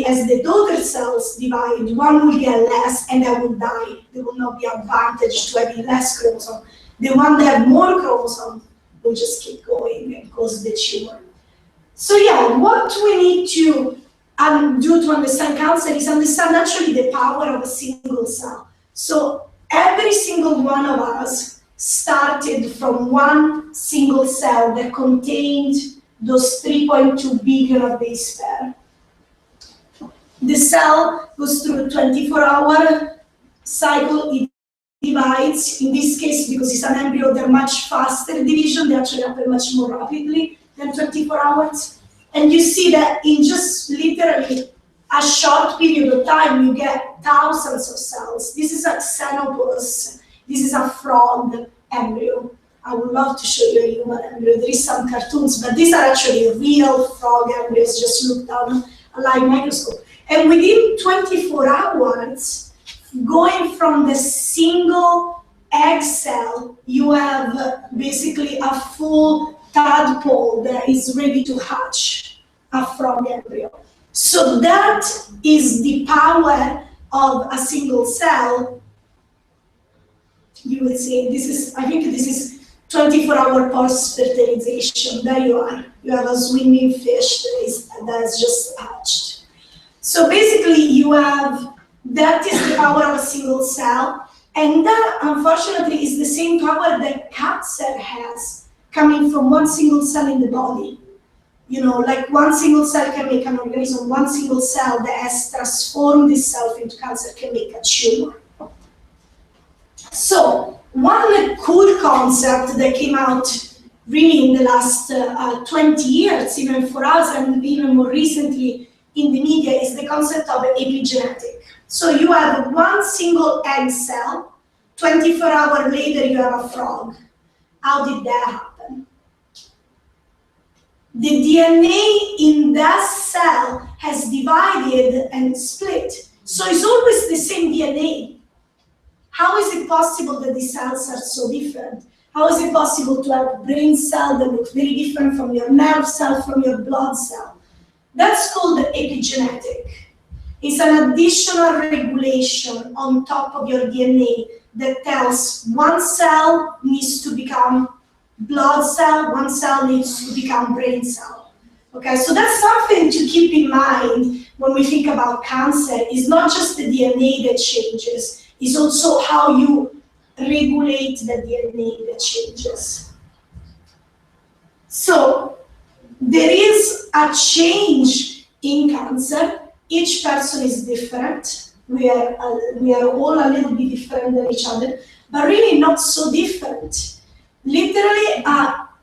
as the daughter cells divide, one will get less and they will die. There will not be advantage to having less chromosome. The one that have more chromosome will just keep going and cause the tumor. So yeah, what we need to do to understand cancer is understand actually the power of a single cell. So every single one of us started from one single cell that contained those 3.2 billion of base pair. The cell goes through a 24-hour cycle, it divides. In this case, because it's an embryo, they're much faster division, they actually happen much more rapidly than 24 hours. And you see that in just literally a short period of time, you get thousands of cells. This is a xenopus, this is a frog embryo. I would love to show you a human embryo. There is some cartoons, but these are actually real frog embryos, just look down a light microscope. And within 24 hours, going from the single egg cell, you have basically a full tadpole that is ready to hatch a frog embryo. So that is the power of a single cell. You will see, this is, I think this is 24-hour post-fertilization. There you are. You have a swimming fish that is just hatched. So basically you have, that is the power of a single cell, and that unfortunately is the same power that cancer has coming from one single cell in the body. You know, like one single cell can make an organism, one single cell that has transformed itself into cancer can make a tumor. So one cool concept that came out really in the last 20 years, even for us and even more recently in the media, is the concept of epigenetic. So you have one single egg cell, 24 hours later you have a frog. How did that happen? The DNA in that cell has divided and split. So it's always the same DNA. How is it possible that the cells are so different? How is it possible to have a brain cell that looks very different from your nerve cell, from your blood cell? That's called epigenetic. It's an additional regulation on top of your DNA that tells one cell needs to become blood cell, one cell needs to become brain cell. Okay, so that's something to keep in mind when we think about cancer. It's not just the DNA that changes, it's also how you regulate the DNA that changes. So there is a change in cancer. Each person is different. We are all a little bit different than each other, but really not so different. Literally,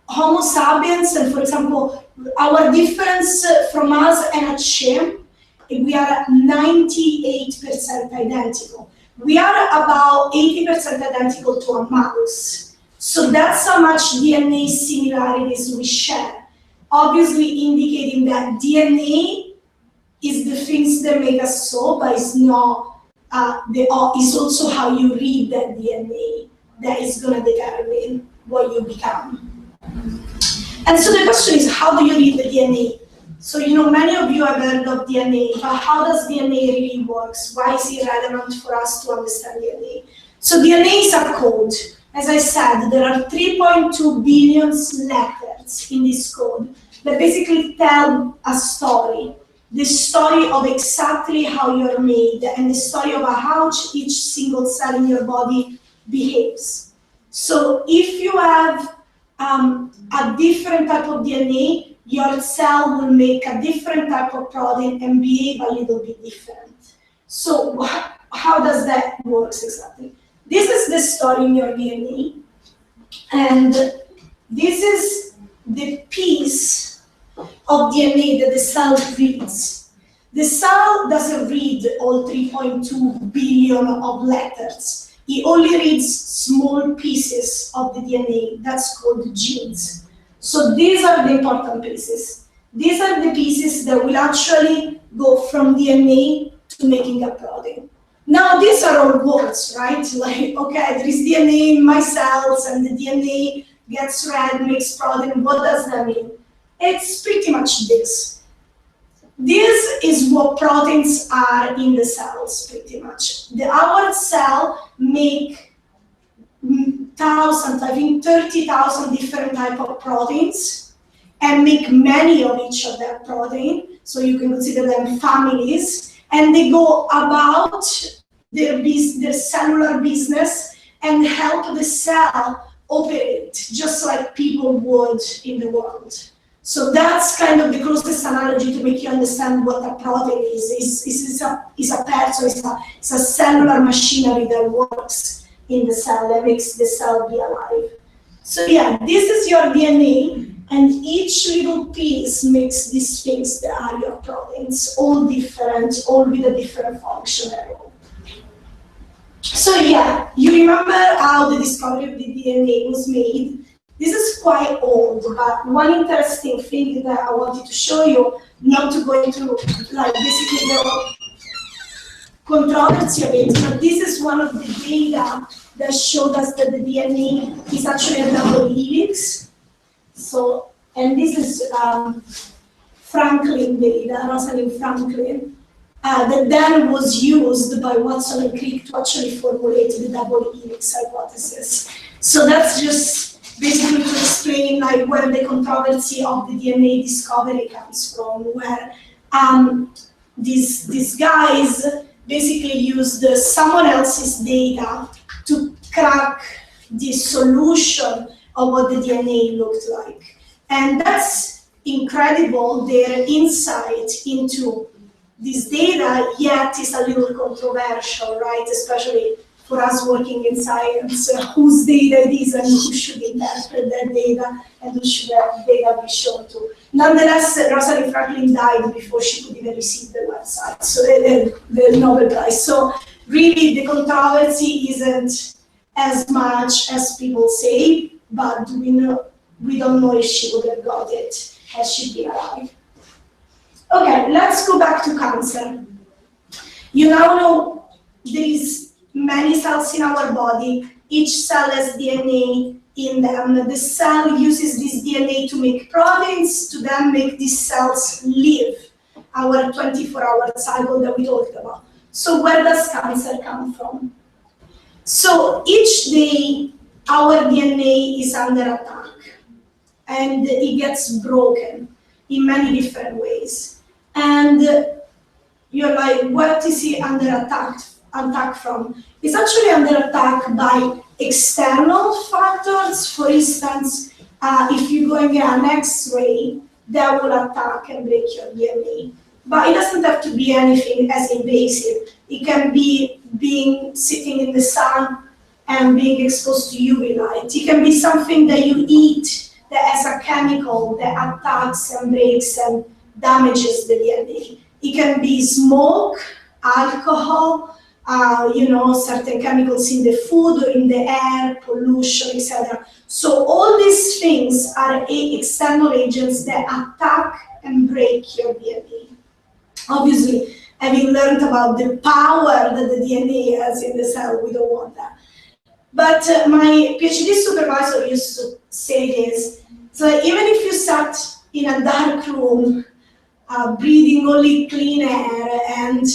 Homo sapiens, and for example, our difference from us and a chimp, we are 98% identical. We are about 80% identical to a mouse. So that's how much DNA similarities we share. Obviously indicating that DNA is the things that make us so, but it's not, it's also how you read that DNA that is gonna determine what you become. And so the question is, how do you read the DNA? So, you know, many of you have heard of DNA, but how does DNA really work? Why is it relevant for us to understand DNA? So DNA is a code. As I said, there are 3.2 billion letters in this code that basically tell a story. The story of exactly how you're made and the story of how each single cell in your body behaves. So if you have a different type of DNA, your cell will make a different type of protein and behave a little bit different. So how does that work exactly? This is the story in your DNA, and this is the piece of DNA that the cell reads. The cell doesn't read all 3.2 billion of letters. It only reads small pieces of the DNA. That's called genes. So these are the important pieces. These are the pieces that will actually go from DNA to making a protein. Now these are all words, right? Like, okay, there is DNA in my cells and the DNA gets read, makes protein. What does that mean? It's pretty much this. this is what proteins are in the cells, pretty much. Our cell make thousands, I think 30,000 different type of proteins, and make many of each of that protein. So you can consider them families, and they go about their cellular business and help the cell operate, just like people would in the world. So that's kind of the closest analogy to make you understand what a protein is. It's a person, it's a cellular machinery that works in the cell, that makes the cell be alive. So yeah, this is your DNA, and each little piece makes these things that are your proteins, all different, all with a different functional role. So yeah, you remember how the discovery of the DNA was made? This is quite old, but one interesting thing that I wanted to show you, not to go into like basically the controversy of it, but this is one of the data that showed us that the DNA is actually a double helix. So, and this is Franklin data, Rosalind Franklin, that then was used by Watson and Crick to actually formulate the double helix hypothesis. So that's just basically to explain like where the controversy of the DNA discovery comes from, where these guys basically used someone else's data to crack the solution of what the DNA looked like. And that's incredible, their insight into this data, yet is a little controversial, right? Especially for us working in science, whose data it is and who should interpret that data and who should that data be shown to. Nonetheless, Rosalind Franklin died before she could even receive the website, so the Nobel Prize. So really the controversy isn't as much as people say, but we don't know if she would have got it had she been alive. Okay, let's go back to cancer. You now know there is many cells in our body. Each cell has DNA in them. The cell uses this DNA to make proteins, to then make these cells live, our 24-hour cycle that we talked about. So where does cancer come from? So each day, our DNA is under attack, and it gets broken in many different ways. And you're like, what is it under attack from? It's actually under attack by external factors. For instance, if you go and get an X-ray, that will attack and break your DNA. But it doesn't have to be anything as invasive. It can be being sitting in the sun and being exposed to UV light. It can be something that you eat that has a chemical that attacks and breaks and damages the DNA. It can be smoke, alcohol, certain chemicals in the food or in the air, pollution, etc. So all these things are external agents that attack and break your DNA. Obviously, having learned about the power that the DNA has in the cell, we don't want that. But my PhD supervisor used to say this. So even if you sat in a dark room, breathing only clean air and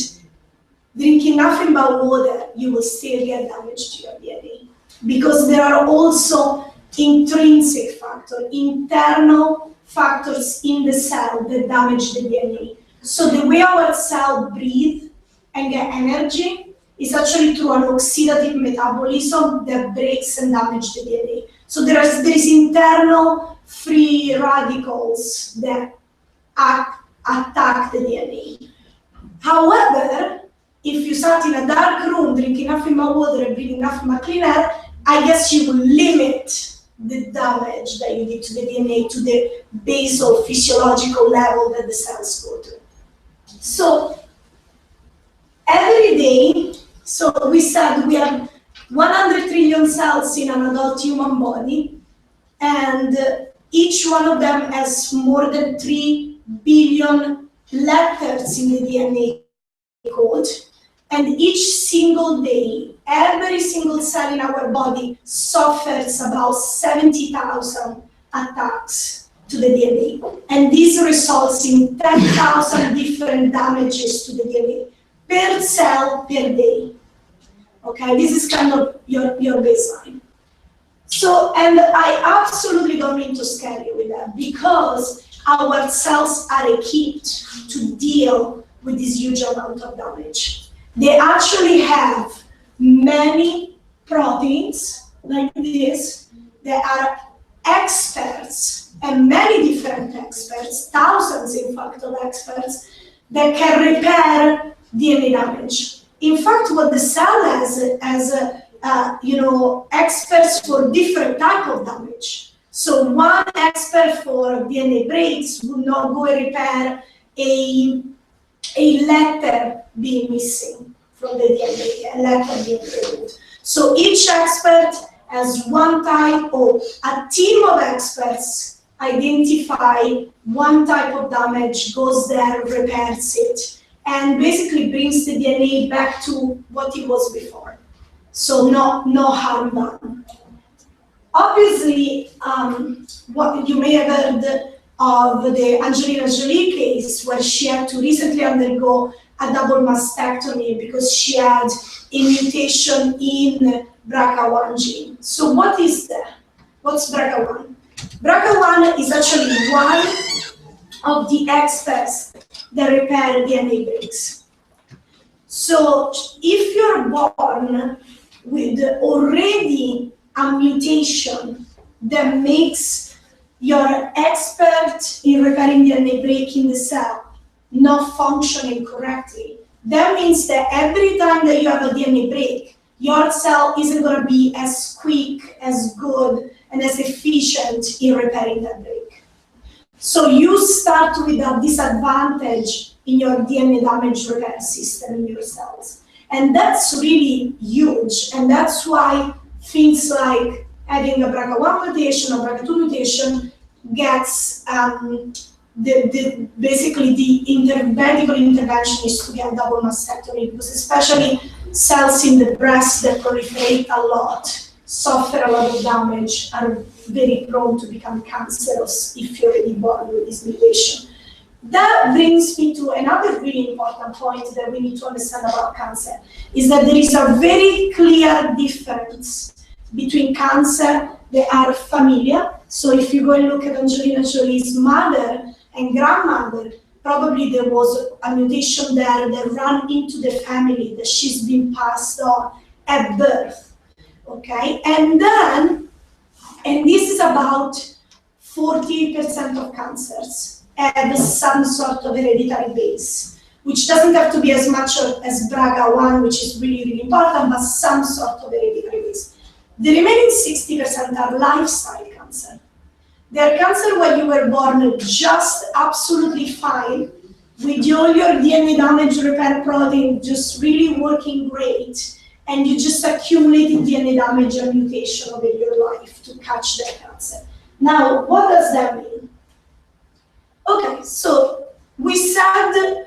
drinking nothing but water, you will still get damage to your DNA. Because there are also intrinsic factors, internal factors in the cell that damage the DNA. So the way our cell breathe and get energy is actually through an oxidative metabolism that breaks and damages the DNA. So there is internal free radicals that attack the DNA. However, if you sat in a dark room drinking nothing but water and breathing nothing but clean air, I guess you will limit the damage that you did to the DNA to the basal physiological level that the cells go to. So every day, so we said we have 100 trillion cells in an adult human body, and each one of them has more than 3 billion letters in the DNA code. And each single day, every single cell in our body suffers about 70,000 attacks to the DNA. And this results in 10,000 different damages to the DNA per cell per day. Okay, this is kind of your baseline. So, and I absolutely don't mean to scare you with that, because our cells are equipped to deal with this huge amount of damage. They actually have many proteins like this. They are experts, and many different experts, thousands in fact of experts, that can repair DNA damage. In fact, what the cell has as experts for different type of damage. So one expert for DNA breaks would not go and repair a letter being missing from the DNA, a letter being removed. So each expert has one type, or a team of experts identify one type of damage, goes there, repairs it, and basically brings the DNA back to what it was before. So no harm done. Obviously, what you may have heard of the Angelina Jolie case, where she had to recently undergo a double mastectomy because she had a mutation in BRCA1 gene. So what is that? What's BRCA1? BRCA1 is actually one of the experts that repair DNA breaks. So if you're born with already a mutation that makes your expert in repairing DNA break in the cell not functioning correctly, that means that every time that you have a DNA break, your cell isn't going to be as quick, as good, and as efficient in repairing that break. So you start with a disadvantage in your DNA damage repair system in your cells. And that's really huge, and that's why things like having a BRCA1 mutation or BRCA2 mutation gets basically the medical intervention is to get double mastectomy, because especially cells in the breast that proliferate a lot, suffer a lot of damage, are very prone to become cancerous if you're already born with this mutation. That brings me to another really important point that we need to understand about cancer, is that there is a very clear difference between cancer that are familial. So if you go and look at Angelina Jolie's mother and grandmother, probably there was a mutation there that ran into the family, that she's been passed on at birth, okay? And this is about 40% of cancers have some sort of hereditary base, which doesn't have to be as much as BRCA1, which is really, really important, but some sort of hereditary base. The remaining 60% are lifestyle cancer. They're cancer where you were born just absolutely fine, with all your DNA damage repair protein just really working great, and you just accumulated DNA damage and mutation over your life to catch that cancer. Now, what does that mean? Okay, so we said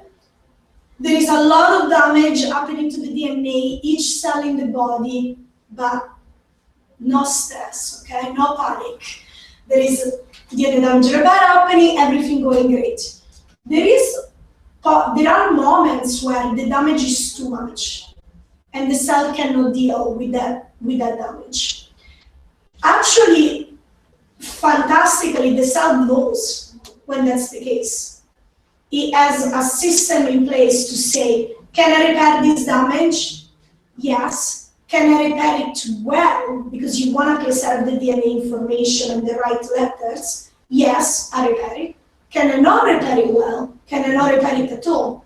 there is a lot of damage happening to the DNA, each cell in the body, but no stress, okay, no panic. There is DNA damage repair happening, everything going great. There are moments where the damage is too much, and the cell cannot deal with that damage. Actually, fantastically, the cell knows when that's the case. It has a system in place to say, can I repair this damage? Yes. Can I repair it well? Because you want to preserve the DNA information and the right letters. Yes, I repair it. Can I not repair it well? Can I not repair it at all?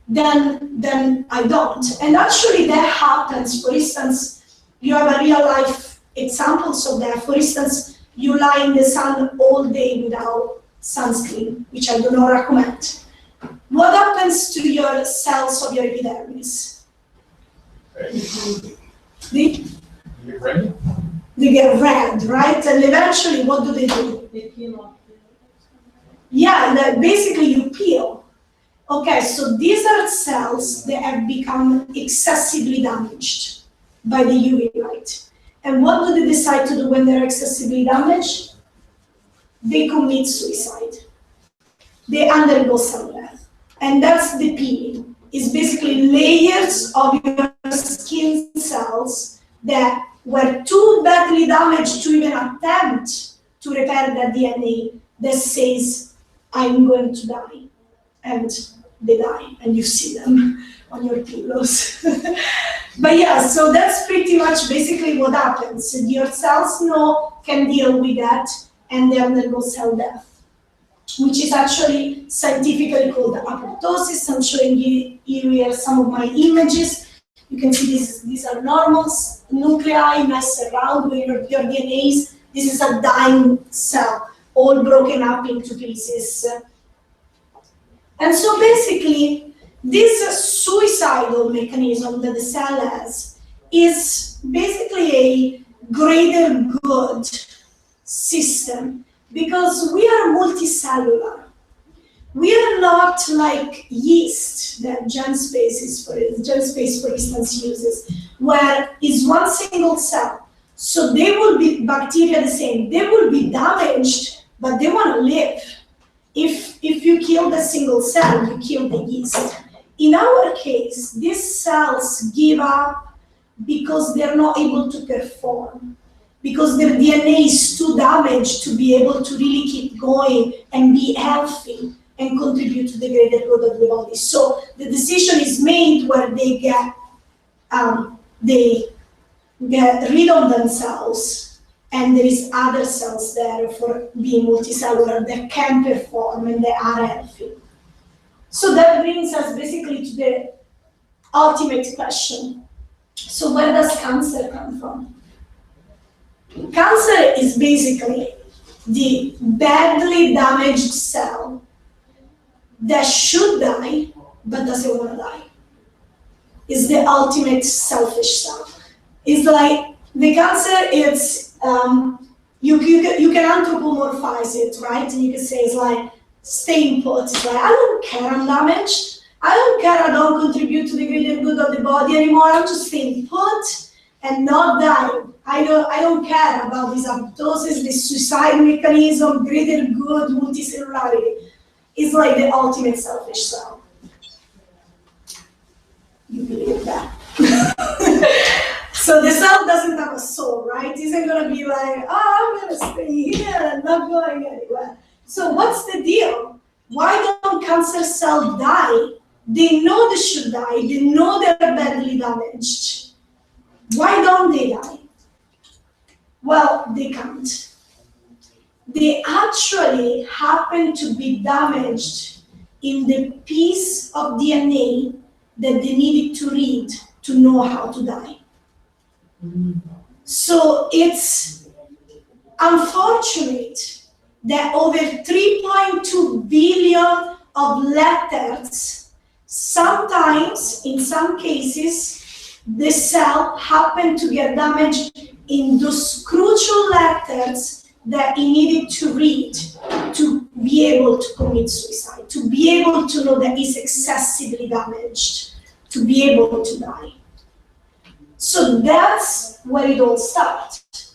Then I don't. And actually that happens. For instance, you have a real life examples of that. For instance, you lie in the sun all day without sunscreen, which I do not recommend. What happens to your cells of your epidermis? They get red, right? And eventually, what do? They peel off. Yeah, basically you peel. Okay, so these are cells that have become excessively damaged by the UV light. And what do they decide to do when they're excessively damaged? they commit suicide. They undergo cell death. And that's the peeling. It's basically layers of your skin cells that were too badly damaged to even attempt to repair that DNA that says, I'm going to die. And they die, and you see them on your pillows. But yeah, so that's pretty much basically what happens. Your cells can deal with that, and they undergo cell death, which is actually scientifically called apoptosis. I'm showing you here some of my images. You can see these are normal nuclei mess around with your DNAs. This is a dying cell, all broken up into pieces. And so basically, this suicidal mechanism that the cell has is basically a greater good system, because we are multicellular. We are not like yeast that GenSpace, for instance, uses, where it's one single cell. So they will be bacteria the same. They will be damaged, but they want to live. If you kill the single cell, you kill the yeast. In our case, these cells give up because they're not able to perform, because their DNA is too damaged to be able to really keep going and be healthy and contribute to the greater good of the body. So the decision is made where they get rid of themselves, and there is other cells there for being multicellular that can perform and they are healthy. So that brings us basically to the ultimate question. So where does cancer come from? Cancer is basically the badly damaged cell that should die but doesn't want to die. It's the ultimate selfish cell. It's like the cancer, it's you can anthropomorphize it, right? And you can say it's like staying put. It's like, I don't care, I'm damaged. I don't care, I don't contribute to the greater good of the body anymore. I'm just staying put and not dying. I don't care about this apoptosis, this suicide mechanism, greater good, multicellularity. It's like the ultimate selfish cell. You believe that? So the cell doesn't have a soul, right? It isn't going to be like, oh, I'm going to stay here and not going anywhere. So what's the deal? Why don't cancer cells die? They know they should die. They know they're badly damaged. Why don't they die? Well, they can't. They actually happen to be damaged in the piece of DNA that they needed to read to know how to die. So it's unfortunate that over 3.2 billion of letters, sometimes, in some cases, the cell happened to get damaged in those crucial letters that it needed to read to be able to commit suicide, to be able to know that it's excessively damaged, to be able to die. So that's where it all starts.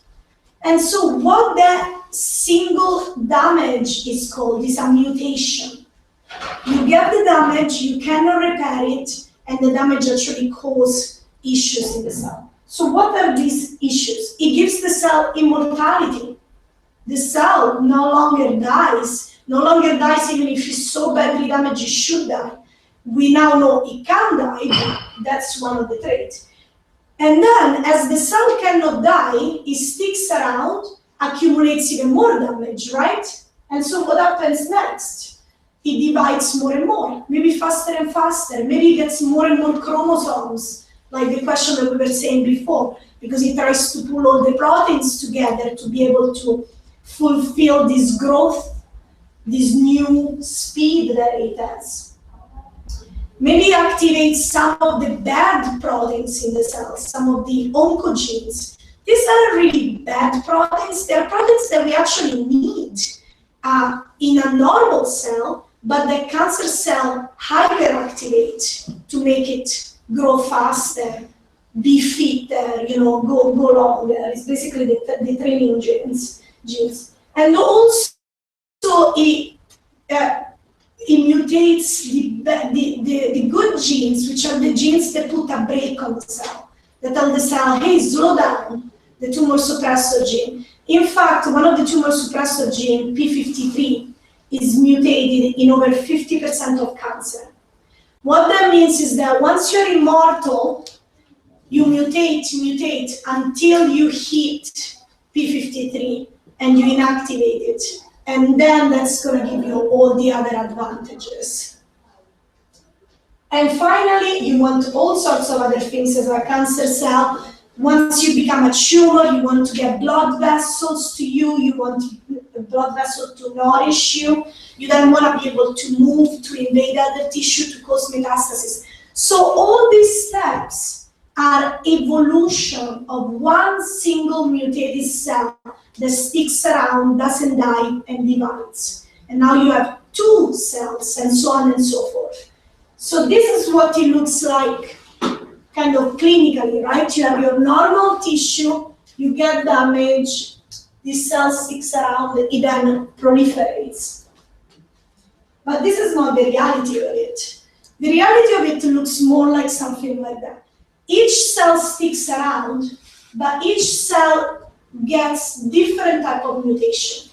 And so what that single damage is called is a mutation. You get the damage, you cannot repair it, and the damage actually causes issues in the cell. So what are these issues? It gives the cell immortality. The cell no longer dies even if it's so badly damaged it should die. We now know it can die, but that's one of the traits. And then, as the cell cannot die, it sticks around, accumulates even more damage, right? And so what happens next? It divides more and more, maybe faster and faster, maybe it gets more and more chromosomes, like the question that we were saying before, because it tries to pull all the proteins together to be able to fulfill this growth, this new speed that it has. Maybe activates some of the bad proteins in the cells, some of the oncogenes. These are really bad proteins. They're proteins that we actually need in a normal cell, but the cancer cell hyperactivate to make it grow faster, be fitter, go longer. It's basically the training genes. And also So it mutates the good genes, which are the genes that put a brake on the cell, that tell the cell, hey, slow down, the tumor suppressor gene. In fact, one of the tumor suppressor gene, P53, is mutated in over 50% of cancer. What that means is that once you're immortal, you mutate until you hit P53 and you inactivate it. And then that's going to give you all the other advantages. And finally, you want all sorts of other things as a cancer cell. Once you become a tumor, you want to get blood vessels to you, you want a blood vessel to nourish you, you then want to be able to move, to invade other tissue, to cause metastasis. So all these steps are evolution of one single mutated cell that sticks around, doesn't die, and divides. And now you have two cells, and so on and so forth. So this is what it looks like kind of clinically, right? You have your normal tissue, you get damage, this cell sticks around, it then proliferates. But this is not the reality of it. The reality of it looks more like something like that. Each cell sticks around, but each cell gets different type of mutation.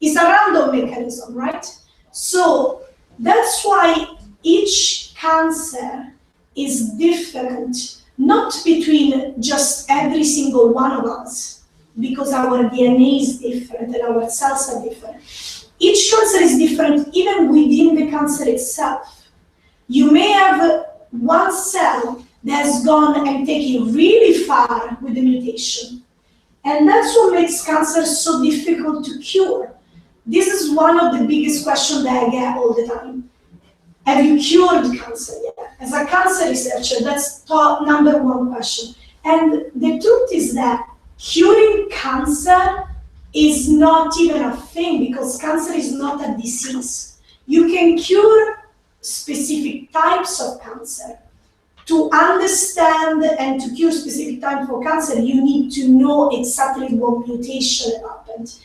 It's a random mechanism, right? So that's why each cancer is different, not between just every single one of us, because our DNA is different and our cells are different. Each cancer is different even within the cancer itself. You may have one cell that has gone and taken really far with the mutation. And that's what makes cancer so difficult to cure. This is one of the biggest questions that I get all the time. Have you cured cancer yet? As a cancer researcher, that's top number one question. And the truth is that curing cancer is not even a thing, because cancer is not a disease. You can cure specific types of cancer. To understand and to cure specific types of cancer, you need to know exactly what mutation happened.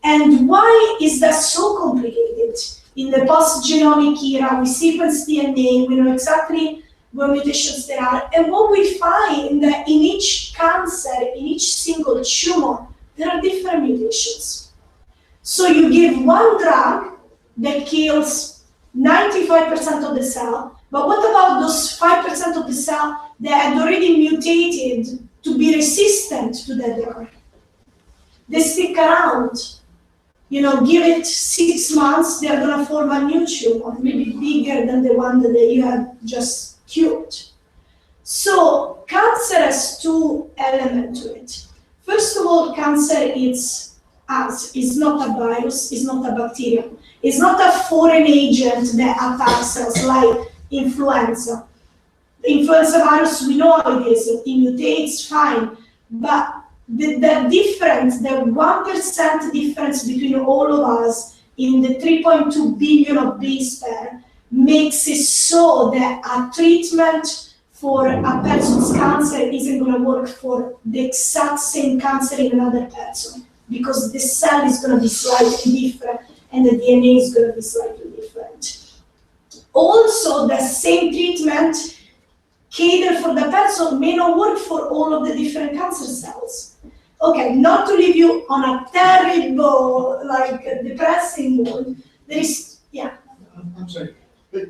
And why is that so complicated? In the post-genomic era, we sequence DNA, we know exactly what mutations there are, and what we find that in each cancer, in each single tumor, there are different mutations. So you give one drug that kills 95% of the cell, but what about those 5% of the cell that had already mutated to be resistant to that drug? They stick around. You know, give it 6 months, they're going to form a new tumor, maybe bigger than the one that you have just cured. So cancer has two elements to it. First of all, cancer is us. It's not a virus, it's not a bacterium. It's not a foreign agent that attacks us like influenza. The influenza virus, we know how it is. It mutates, fine. But the difference, the 1% difference between all of us in the 3.2 billion of base pair makes it so that a treatment for a person's cancer isn't going to work for the exact same cancer in another person, because the cell is going to be slightly different and the DNA is going to be slightly different. Also, the same treatment catered for the person may not work for all of the different cancer cells. Okay, not to leave you on a terrible, like, depressing mood, there is, yeah. I'm sorry, but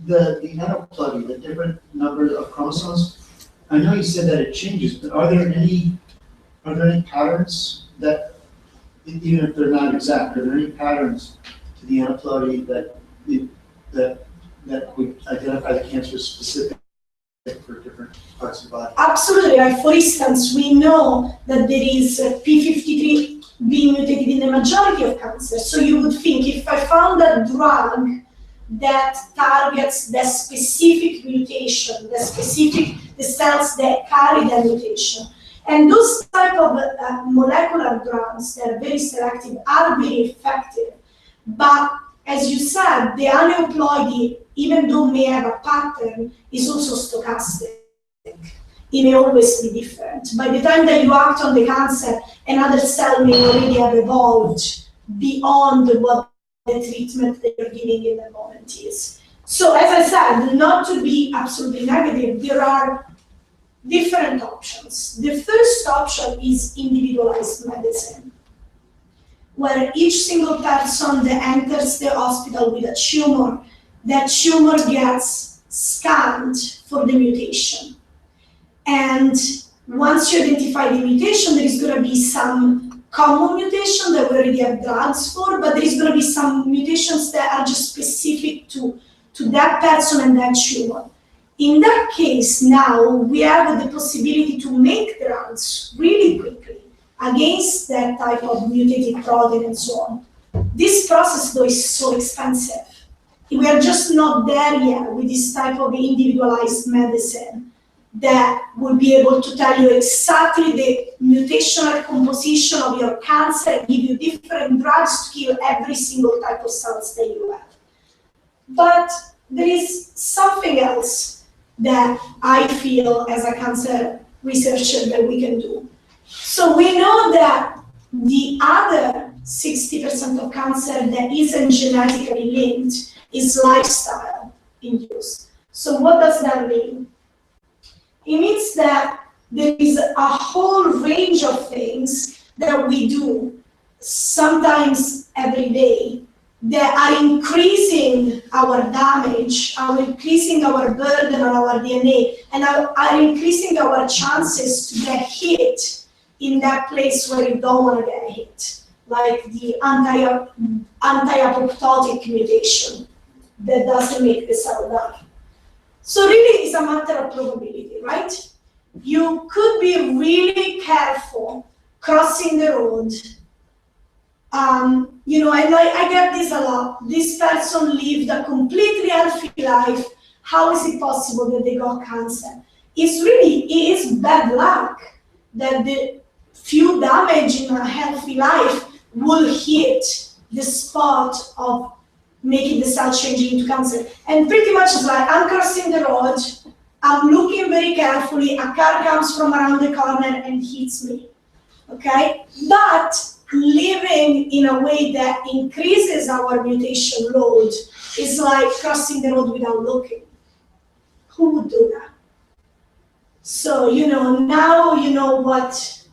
the aneuploidy, the different number of chromosomes, I know you said that it changes, but are there any patterns that, even if they're not exact, are there any patterns to the aneuploidy that would identify the cancer specific for different parts of the body? Absolutely. Like, for instance, we know that there is P53 being mutated in the majority of cancer. So you would think, if I found a drug that targets the specific mutation, the cells that carry that mutation, and those type of molecular drugs that are very selective are very effective. But as you said, the aneuploidy, even though may have a pattern, is also stochastic. It may always be different. By the time that you act on the cancer, another cell may already have evolved beyond what the treatment that you're giving in the moment is. So as I said, not to be absolutely negative, there are different options. The first option is individualized medicine, where each single person that enters the hospital with a tumor, that tumor gets scanned for the mutation. And once you identify the mutation, there is going to be some common mutation that we already have drugs for, but there is going to be some mutations that are just specific to that person and that tumor. In that case, now we have the possibility to make drugs really quickly against that type of mutated protein and so on. This process, though, is so expensive. We are just not there yet with this type of individualized medicine that will be able to tell you exactly the mutational composition of your cancer and give you different drugs to kill every single type of cells that you have. But there is something else that I feel as a cancer researcher that we can do. So we know that the other 60% of cancer that isn't genetically linked is lifestyle induced. So what does that mean? It means that there is a whole range of things that we do, sometimes every day, that are increasing our damage, are increasing our burden on our DNA, and are increasing our chances to get hit in that place where you don't want to get hit, like the anti-apoptotic mutation that doesn't make the cell die. So really it's a matter of probability, right? You could be really careful crossing the road. You know, and I get this a lot. This person lived a completely healthy life. How is it possible that they got cancer? It is bad luck that the few damage in a healthy life will hit the spot of making the cell changing into cancer. And pretty much it's like, I'm crossing the road, I'm looking very carefully, a car comes from around the corner and hits me, okay? But living in a way that increases our mutation load is like crossing the road without looking. Who would do that? So, you know, now you know what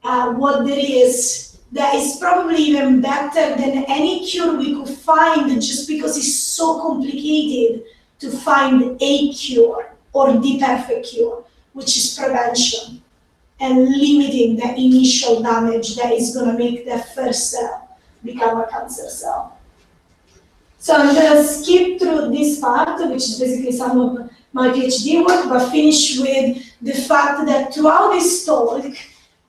there is that is probably even better than any cure we could find, just because it's so complicated to find a cure or the perfect cure, which is prevention and limiting the initial damage that is going to make that first cell become a cancer cell. So I'm going to skip through this part, which is basically some of my PhD work, but finish with the fact that throughout this talk,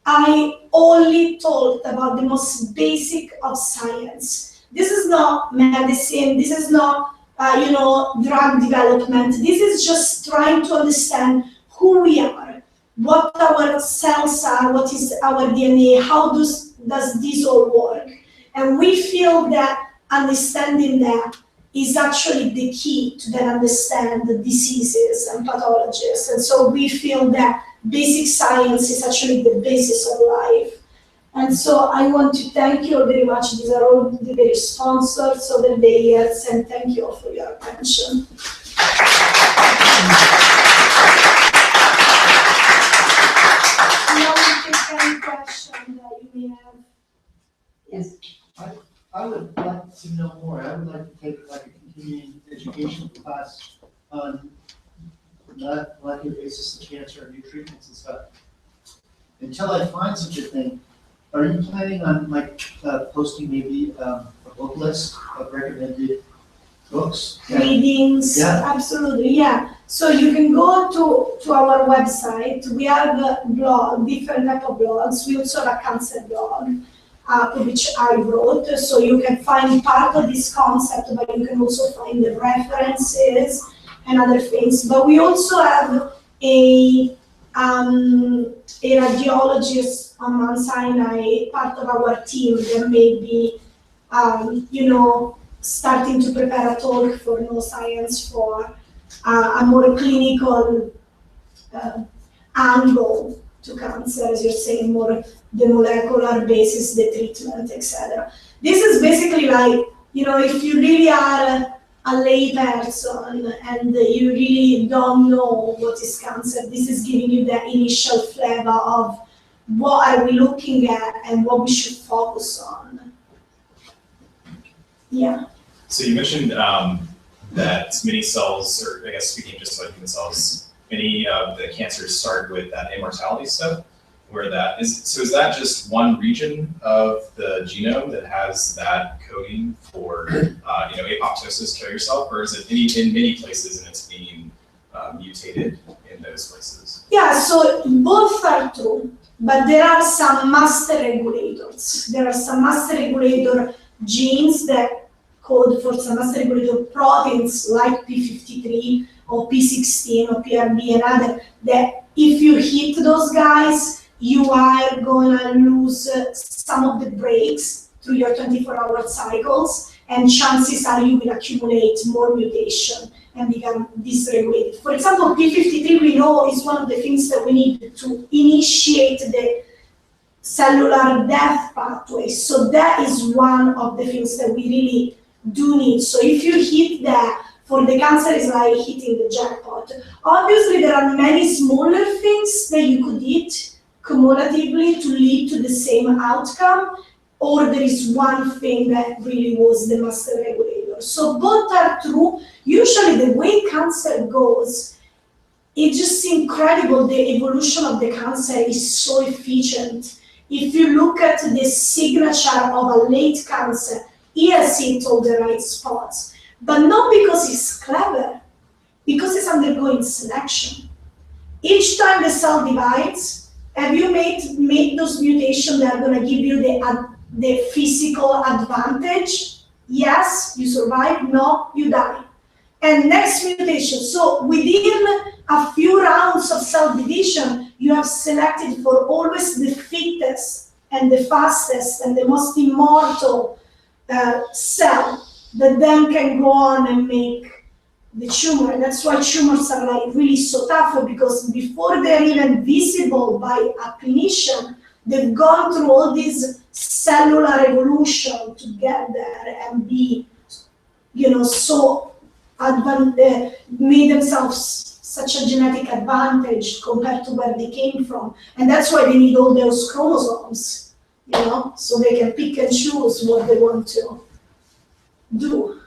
I only talked about the most basic of science. This is not medicine, this is not drug development. This is just trying to understand who we are, what our cells are, what is our DNA, how does this all work. And we feel that understanding that is actually the key to then understand the diseases and pathologies. And so we feel that basic science is actually the basis of life. And so I want to thank you all very much. These are all the very sponsors over the years, and thank you all for your attention. Now we take any question that you may have. Yes. I would like to know more. I would like to take like a continuing education class on molecular basis of cancer and new treatments and stuff. Until I find such a thing, are you planning on like posting maybe a book list of recommended books? Readings, Yeah. Absolutely, yeah. So you can go to our website. We have a blog, different type of blogs. We also have a cancer blog, which I wrote. So you can find part of this concept, but you can also find the references and other things. But we also have a radiologist on Mount Sinai, part of our team that may be, starting to prepare a talk for KnowScience for a more clinical angle to cancer, as you're saying, more the molecular basis, the treatment, etc. This is basically like, if you really are a lay person and you really don't know what is cancer, this is giving you the initial flavor of what are we looking at and what we should focus on. Yeah. So you mentioned that many cells, or I guess speaking just like human cells, many of the cancers start with that immortality stuff, where that is. So is that just one region of the genome that has that coding for apoptosis, kill yourself, or is it in many places and it's being mutated in those places? Yeah, so both are true, but there are some master regulators. There are some master regulator genes that code for some master regulator proteins like P53 or P16 or PRB and other, that if you hit those guys, you are gonna lose some of the breaks through your 24-hour cycles, and chances are you will accumulate more mutation and become dysregulated. For example, P53 we know is one of the things that we need to initiate the cellular death pathway. So that is one of the things that we really do need. So if you hit that, for the cancer is like hitting the jackpot. Obviously there are many smaller things that you could hit cumulatively to lead to the same outcome, or there is one thing that really was the master regulator. So both are true. Usually the way cancer goes, it's just incredible. The evolution of the cancer is so efficient. If you look at the signature of a late cancer, he has hit all the right spots, but not because he's clever, because it's undergoing selection. Each time the cell divides, have you made those mutations that are going to give you the physical advantage? Yes, you survive. No, you die. And next mutation. So within a few rounds of cell division, you have selected for always the fittest and the fastest and the most immortal cell that then can go on and make the tumor. And that's why tumors are like really so tough, because before they're even visible by a clinician, they've gone through all this cellular evolution to get there and be, so made themselves such a genetic advantage compared to where they came from. And that's why they need all those chromosomes, so they can pick and choose what they want to do.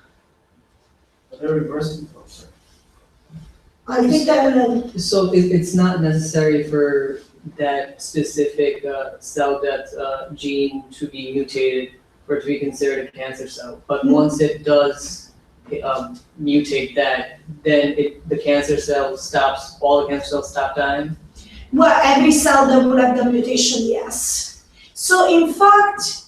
They're reversing. I think that So it's not necessary for that specific cell death gene to be mutated for it to be considered a cancer cell. But once it does mutate that, then the cancer cell stops, all the cancer cells stop dying? well, every cell that will have the mutation, yes. So in fact,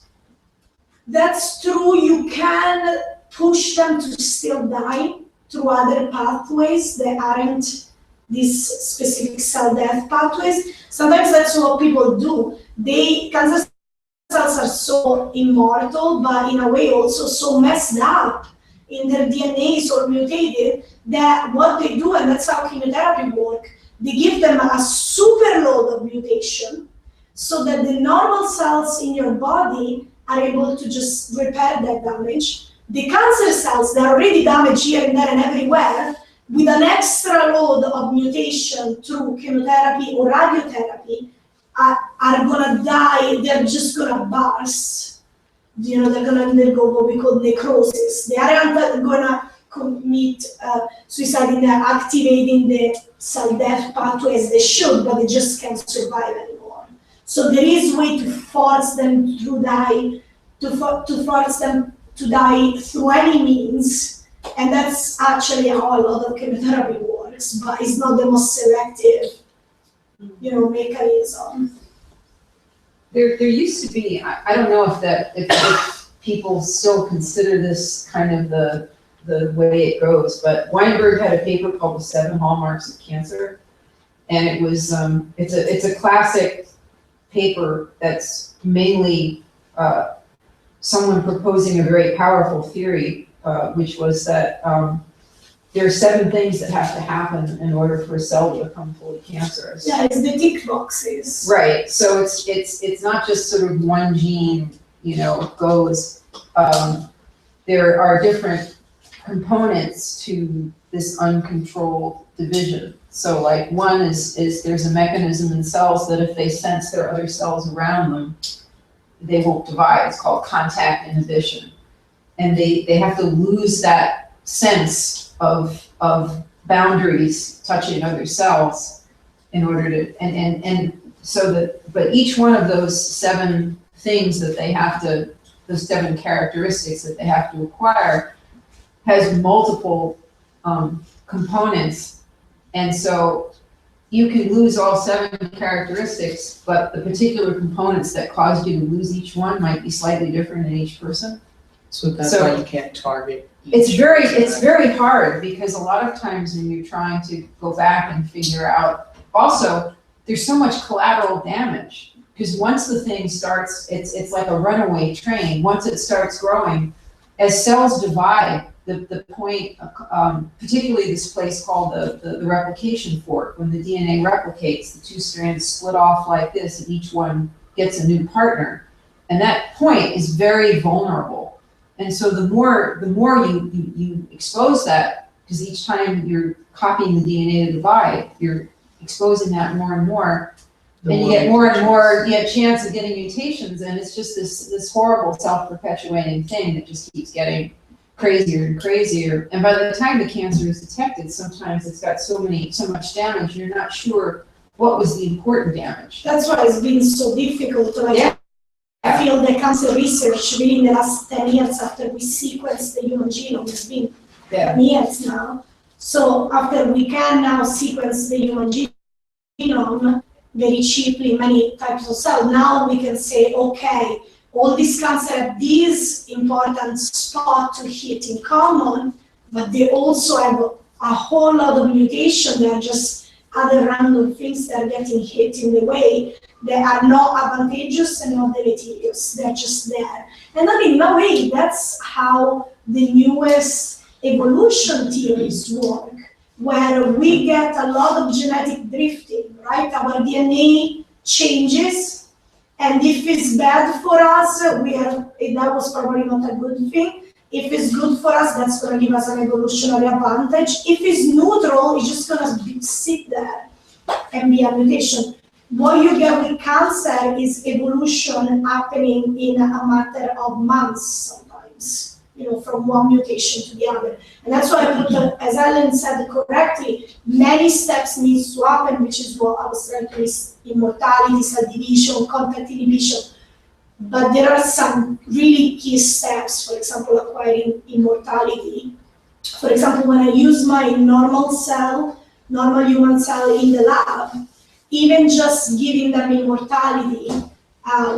that's true. You can push them to still die through other pathways that aren't these specific cell death pathways. Sometimes that's what people do. Cancer cells are so immortal, but in a way also so messed up in their DNA, so mutated, that what they do, and that's how chemotherapy works, they give them a super load of mutation so that the normal cells in your body are able to just repair that damage. The cancer cells that are already damaged here and there and everywhere, with an extra load of mutation through chemotherapy or radiotherapy, are gonna die. They're just gonna burst. They're gonna undergo what we call necrosis. They aren't gonna commit suicide in activating the cell death pathway as they should, but they just can't survive anymore. So there is a way to force them to die, to force them to die through any means, and that's actually how a lot of chemotherapy works, but it's not the most selective, mechanism. There used to be, I don't know if people still consider this kind of the way it goes, but Weinberg had a paper called The 7 Hallmarks of Cancer, and it was it's a classic paper that's mainly someone proposing a very powerful theory, which was that there are 7 things that have to happen in order for a cell to become fully cancerous. Yeah, it's the tick boxes. Right, so it's not just sort of one gene, goes, there are different components to this uncontrolled division. So like one is there's a mechanism in cells that if they sense there are other cells around them, they won't divide. It's called contact inhibition. And they have to lose that sense of boundaries touching other cells in order to, and so that, but each one of those 7 things that they have to, those 7 characteristics that they have to acquire has multiple components. And so you can lose all 7 characteristics, but the particular components that caused you to lose each one might be slightly different in each person. So that's So- why you can't target. It's very hard because a lot of times when you're trying to go back and figure out, also, there's so much collateral damage. Because once the thing starts, it's like a runaway train. Once it starts growing, as cells divide, the point, particularly this place called the replication fork, when the DNA replicates, the 2 strands split off like this, and each one gets a new partner. And that point is very vulnerable. And so the more you expose that, because each time you're copying the DNA to divide, you're exposing that more and more. And you get more and more, you have a chance of getting mutations, and it's just this horrible self-perpetuating thing that just keeps getting crazier and crazier. And by the time the cancer is detected, sometimes it's got so much damage, you're not sure what was the important damage. That's why it's been so difficult. Like, Yeah. I feel the cancer research really in the last 10 years after we sequenced the human genome, it's been Yeah. 10 years now. So after we can now sequence the human genome very cheaply, many types of cells, now we can say, okay, all these cancers have this important spot to hit in common, but they also have a whole lot of mutation. They are just other random things that are getting hit in the way. They are not advantageous and not deleterious. They're just there. And I mean, in a way, that's how the newest evolution theories work, where we get a lot of genetic drifting, right? Our DNA changes, and if it's bad for us, that was probably not a good thing. If it's good for us, that's going to give us an evolutionary advantage. If it's neutral, it's just going to sit there and be a mutation. What you get with cancer is evolution happening in a matter of months sometimes, from one mutation to the other. And that's why I put, as Ellen said correctly, many steps need to happen, which is what I was trying to list: immortality, cell division, contact inhibition. But there are some really key steps, for example, acquiring immortality. For example, when I use my normal human cell in the lab, even just giving them immortality,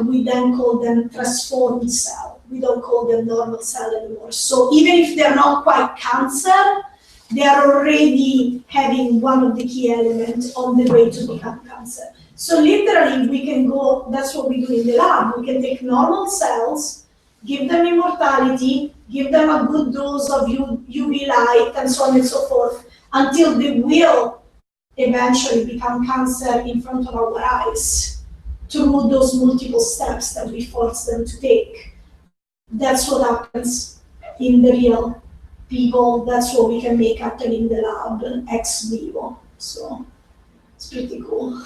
we then call them transformed cell. We don't call them normal cell anymore. So even if they're not quite cancer, they are already having one of the key elements on the way to become cancer. So literally we can go, that's what we do in the lab. We can take normal cells, give them immortality, give them a good dose of UV light and so on and so forth, until they will eventually become cancer in front of our eyes through those multiple steps that we force them to take. That's what happens in the real people. That's what we can make happen in the lab, ex vivo. So it's pretty cool.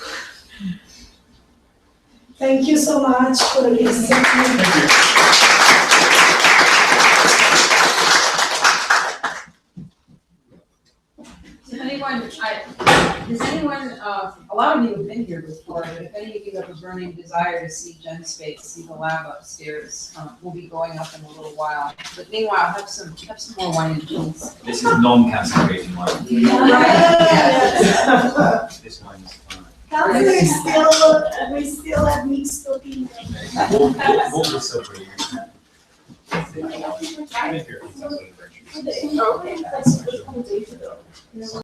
Thank you so much for listening. Does anyone, a lot of you have been here before, but if any of you have a burning desire to see Gen Space, see the lab upstairs, we'll be going up in a little while. But meanwhile, have some more wine and cheese. This is non-cancer rating wine. This wine is fine. Cancer is still, we still have mixed opinions. What was so pretty? Okay, that's a good day to go.